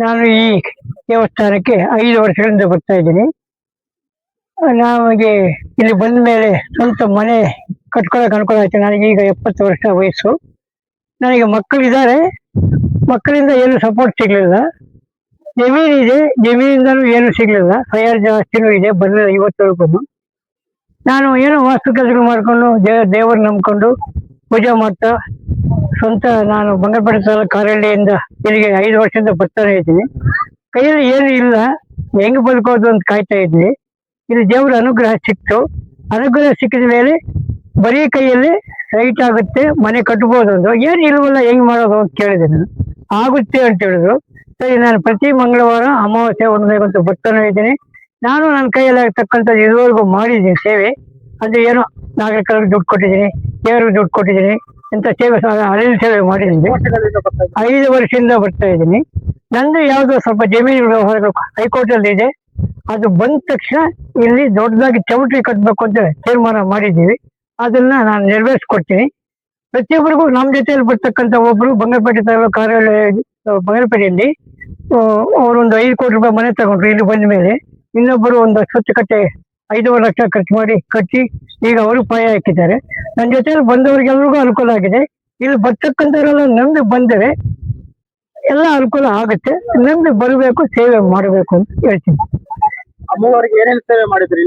ನಾನು ಈ ದೇವಸ್ಥಾನಕ್ಕೆ 5 ವರ್ಷಗಳಿಂದ ಬರ್ತಾ ಇದ್ದೀನಿ. ನಮಗೆ ಇಲ್ಲಿ ಬಂದ ಮೇಲೆ ಸ್ವಂತ ಮನೆ ಕಟ್ಕೊಳಕ್ ಅನುಕೂಲ ಆಯ್ತು. ನನಗೆ ಈಗ 70 ವರ್ಷ ವಯಸ್ಸು. ನನಗೆ ಮಕ್ಕಳಿದ್ದಾರೆ. ಮಕ್ಕಳಿಂದ ಏನು ಸಪೋರ್ಟ್ ಸಿಗ್ಲಿಲ್ಲ. ಜಮೀನಿದೆ, ಜಮೀನಿಂದನೂ ಏನು ಸಿಗ್ಲಿಲ್ಲ. ಫೈರ್ ಜಾಸ್ತಿನೂ ಇದೆ, ಬಂದಿಲ್ಲ ಇವತ್ತವರೆಗೂ. ನಾನು ಏನೋ ವಾಸ್ತು ಕೆಲಸಗಳು ಮಾಡ್ಕೊಂಡು ದೇವ್ರನ್ನ ನಂಬ್ಕೊಂಡು ಪೂಜೆ ಮಾಡ್ತಾ ಸ್ವಂತ ನಾನು ಬಂಗಾರಪೇಟೆ ತಾಲೂಕು ಕಾರಹಳ್ಳಿಯಿಂದ ಇಲ್ಲಿಗೆ 5 ವರ್ಷದಿಂದ ಬರ್ತಾನೆ ಇದ್ದೀನಿ. ಕೈಯಲ್ಲಿ ಏನು ಇಲ್ಲ, ಹೆಂಗ್ ಬದುಕೋದು ಅಂತ ಕಾಯ್ತಾ ಇದ್ವಿ. ಇಲ್ಲಿ ದೇವರ ಅನುಗ್ರಹ ಸಿಕ್ತು. ಅನುಗ್ರಹ ಸಿಕ್ಕಿದ ಮೇಲೆ ಬರೀ ಕೈಯಲ್ಲಿ ರೈಟ್ ಆಗುತ್ತೆ, ಮನೆ ಕಟ್ಬೋದು ಅಂದ್ರು. ಏನು ಇಲ್ವಲ್ಲ, ಹೆಂಗ್ ಮಾಡೋದು ಅಂತ ಕೇಳಿದೆ ನಾನು. ಆಗುತ್ತೆ ಅಂತ ಹೇಳಿದ್ರು. ಸರಿ, ನಾನು ಪ್ರತಿ ಮಂಗಳವಾರ ಅಮಾವಾಸ್ಯೆ ಒಂದನೇಗಂತೂ ಬರ್ತಾನೆ ಇದ್ದೀನಿ. ನಾನು ನನ್ನ ಕೈಯಲ್ಲಿ ಆಗ್ತಕ್ಕಂಥದ್ದು ಇದುವರೆಗೂ ಮಾಡಿದ್ದೀನಿ ಸೇವೆ. ಅಂದ್ರೆ ಏನೋ ನಾಗರಿಕರಿಗೆ ದುಡ್ಡು ಕೊಟ್ಟಿದ್ದೀನಿ, ದೇವರಿಗೆ ದುಡ್ಡು ಕೊಟ್ಟಿದ್ದೀನಿ, ಇಂಥ ಸೇವೆ ಅಳಿಲ್ ಸೇವೆ ಮಾಡಿದ್ದೀನಿ. 5 ವರ್ಷದಿಂದ ಬರ್ತಾ ಇದ್ದೀನಿ. ನಂದು ಯಾವುದೋ ಸ್ವಲ್ಪ ಜಮೀನು ವ್ಯವಹಾರಗಳು ಹೈಕೋರ್ಟ್ ಅಲ್ಲಿ ಇದೆ. ಅದು ಬಂದ ತಕ್ಷಣ ಇಲ್ಲಿ ದೊಡ್ಡದಾಗಿ ಚೌಟ್ರಿ ಕಟ್ಟಬೇಕು ಅಂತ ತೀರ್ಮಾನ ಮಾಡಿದ್ದೀವಿ. ಅದನ್ನ ನಾನು ನೆರವೇರಿಸ್ಕೊಡ್ತೀನಿ. ಪ್ರತಿಯೊಬ್ಬರಿಗೂ ನಮ್ಮ ಜೊತೆಯಲ್ಲಿ ಬರ್ತಕ್ಕಂಥ ಒಬ್ರು ಬಂಗಾರಪೇಟೆ ತಾಲೂಕು ಕಾರ್ಯಾಲಯ ಬಂಗಾರಪೇಟೆಯಲ್ಲಿ ಅವರೊಂದು 5 ಕೋಟಿ ರೂಪಾಯಿ ಮನೆ ತಗೊಂಡ್ರು ಇಲ್ಲಿ ಬಂದ ಮೇಲೆ. ಇನ್ನೊಬ್ಬರು ಒಂದು ಸ್ವಚ್ಛಕಟ್ಟೆ 5.5 ಲಕ್ಷ ಖರ್ಚು ಮಾಡಿ ಕಟ್ಟಿ ಈಗ ಅವರು ಪಾಯ ಹಾಕಿದ್ದಾರೆ. ನನ್ನ ಜೊತೆಯಲ್ಲಿ ಬಂದವರಿಗೆಲ್ರಿಗೂ ಅನುಕೂಲ ಆಗಿದೆ. ಇಲ್ಲಿ ಬರ್ತಕ್ಕಂಥವರೆಲ್ಲ ನಂಬಿ ಬಂದರೆ ಎಲ್ಲ ಅನುಕೂಲ ಆಗುತ್ತೆ. ನಂಬಿ ಬರಬೇಕು, ಸೇವೆ ಮಾಡಬೇಕು ಅಂತ ಹೇಳ್ತೀನಿ. ಅಮ್ಮವರಿಗೆ ಏನೇನು ಸೇವೆ ಮಾಡಿದ್ರಿ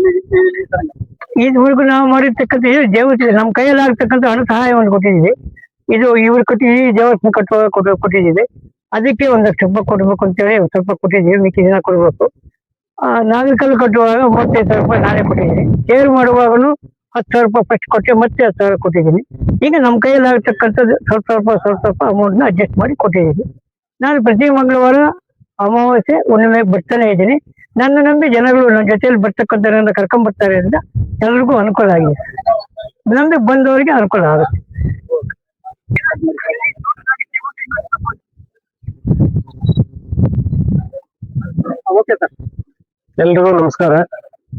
ಇದುವರೆಗೂ ನಾವು ಮಾಡಿರ್ತಕ್ಕಂಥ ದೇವಸ್ಥಾನ ನಮ್ಮ ಕೈಯಲ್ಲಿ ಆಗ್ತಕ್ಕಂಥ ಹಣ ಸಹಾಯವನ್ನು ಕೊಟ್ಟಿದ್ದೀವಿ. ಇದು ಇವ್ರು ಕೊಟ್ಟಿದ್ದೀವಿ, ದೇವಸ್ಥಾನ ಕಟ್ಟುವಾಗ ಕೊಟ್ಟಿದ್ದೀವಿ. ಅದಕ್ಕೆ 1 ಲಕ್ಷ ರೂಪಾಯಿ ಕೊಡ್ಬೇಕು ಅಂತೇಳಿ ಸ್ವಲ್ಪ ಕೊಟ್ಟಿದ್ದೀವಿ, ಮಿಕ್ಕಿ ದಿನ ಕೊಡ್ಬೇಕು. ನಾಗರಿಕರು ಕಟ್ಟುವಾಗ 35,000 ರೂಪಾಯಿ ನಾನೇ ಕೊಟ್ಟಿದ್ದೀನಿ. ಸೇರ್ ಮಾಡುವಾಗನು 10,000 ರೂಪಾಯಿ ಫಸ್ಟ್ ಕೊಟ್ಟೆ, ಮತ್ತೆ 10,000 ಕೊಟ್ಟಿದ್ದೀನಿ. ಈಗ ನಮ್ಮ ಕೈಯಲ್ಲಿ ಆಗ್ತಕ್ಕಂಥದ್ದು ಸ್ವಲ್ಪ ಅಮೌಂಟ್ನ ಅಡ್ಜಸ್ಟ್ ಮಾಡಿ ಕೊಟ್ಟಿದ್ದೀನಿ. ನಾನು ಪ್ರತಿ ಮಂಗಳವಾರ ಅಮಾವಾಸ್ಯೆ ಹುಣ್ಣಿಮೆಗೆ ಬರ್ತಾನೆ ಇದ್ದೀನಿ. ನನ್ನ ನಂಬಿ ಜನಗಳು ನನ್ನ ಜೊತೆಯಲ್ಲಿ ಬರ್ತಕ್ಕಂಥವ್ರನ್ನ ಕರ್ಕೊಂಡ್ ಬರ್ತಾರೆ ಅಂತ ಎಲ್ರಿಗೂ ಅನುಕೂಲ ಆಗಿದೆ. ನಂಬಿ ಬಂದವರಿಗೆ ಅನುಕೂಲ ಆಗುತ್ತೆ. Okay sir. ಎಲ್ರಿಗೂ ನಮಸ್ಕಾರ.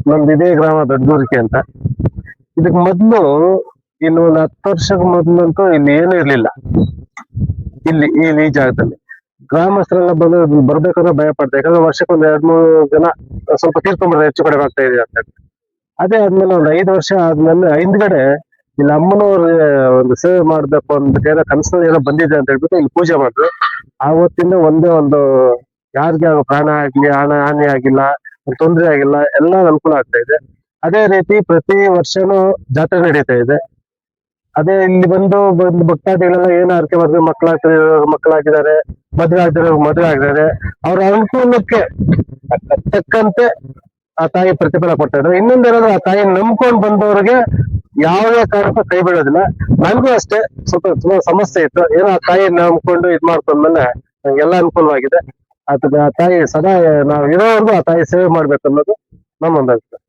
ನಮ್ದು ಇದೇ ಗ್ರಾಮ ದೊಡ್ಡದೂರಿಕೆ ಅಂತ. ಇದಕ್ ಮೊದ್ಲು ಇನ್ನು ಒಂದು 10 ವರ್ಷಕ್ಕೆ ಮೊದ್ಲಂತೂ ಇಲ್ಲಿ ಏನೂ ಇರ್ಲಿಲ್ಲ. ಇಲ್ಲಿ ಈ ಜಾಗದಲ್ಲಿ ಗ್ರಾಮಸ್ಥರೆಲ್ಲ ಬರ್ಬೇಕಾದ್ರೆ ಭಯ ಪಡ್ತಾರೆ. ಯಾಕಂದ್ರೆ ವರ್ಷಕ್ಕೆ 1-2-3 ಜನ ಸ್ವಲ್ಪ ತೀರ್ಕೊಂಡ್ರೆ ಹೆಚ್ಚು ಕಡಿಮೆ ಆಗ್ತಾ ಇದೆ ಅಂತ. ಅದೇ ಆದ್ಮೇಲೆ ಒಂದು 5 ವರ್ಷ ಆದ್ಮೇಲೆ ಹಿಂದ್ಗಡೆ ಇಲ್ಲಿ ಅಮ್ಮನವ್ರ ಒಂದು ಸೇವೆ ಮಾಡ್ಬೇಕು ಅಂದ್ಬಿಟ್ಟು ಏನೋ ಕನಸಲ್ಲಿ ಏನೋ ಬಂದಿದೆ ಅಂತ ಹೇಳ್ಬಿಟ್ಟು ಇಲ್ಲಿ ಪೂಜೆ ಮಾಡಿದ್ರು. ಆವತ್ತಿಂದ ಒಂದೇ ಒಂದು ಯಾರಿಗೆ ಪ್ರಾಣ ಆಗ್ಲಿ, ಹಾನಿ ಆಗಿಲ್ಲ, ತೊಂದರೆ ಆಗಿಲ್ಲ, ಎಲ್ಲ ಅನುಕೂಲ ಆಗ್ತಾ ಇದೆ. ಅದೇ ರೀತಿ ಪ್ರತಿ ವರ್ಷನೂ ಜಾತ್ರೆ ನಡೀತಾ ಇದೆ. ಅದೇ ಇಲ್ಲಿ ಬಂದು ಭಕ್ತಾದಿಗಳೆಲ್ಲ ಏನು ಅರ್ಕೆ ಮಾಡಿದ್ರೆ ಮಕ್ಕಳಾಗಿದ್ದಾರೆ, ಮದುವೆ ಆಗಿದ್ದಾರೆ. ಅವ್ರ ಅನುಕೂಲಕ್ಕೆ ತಕ್ಕಂತೆ ಆ ತಾಯಿ ಪ್ರತಿಫಲ ಕೊಡ್ತಾ ಇದ್ದಾರೆ. ಇನ್ನೊಂದೇನಾದ್ರು ಆ ತಾಯಿ ನಂಬ್ಕೊಂಡ್ ಬಂದವ್ರಿಗೆ ಯಾವುದೇ ಕಾರಣಕ್ಕೂ ಕೈ ಬಿಡೋದಿಲ್ಲ. ನನಗೂ ಅಷ್ಟೇ ಸ್ವಲ್ಪ ಸಮಸ್ಯೆ ಇತ್ತು. ಏನೋ ಆ ತಾಯಿ ನಂಬ್ಕೊಂಡು ಮಾಡ್ಕೊಂಡ್ಮೇಲೆ ನಂಗೆಲ್ಲ ಅನುಕೂಲವಾಗಿದೆ. ಆ ತಾಯಿ ಸದಾ ನಾವು ಇರೋವರೆಗೂ ಆ ತಾಯಿ ಸೇವೆ ಮಾಡ್ಬೇಕು ಅನ್ನೋದು ನಮ್ಮೊಂದು ಅಭಿಪ್ರಾಯ.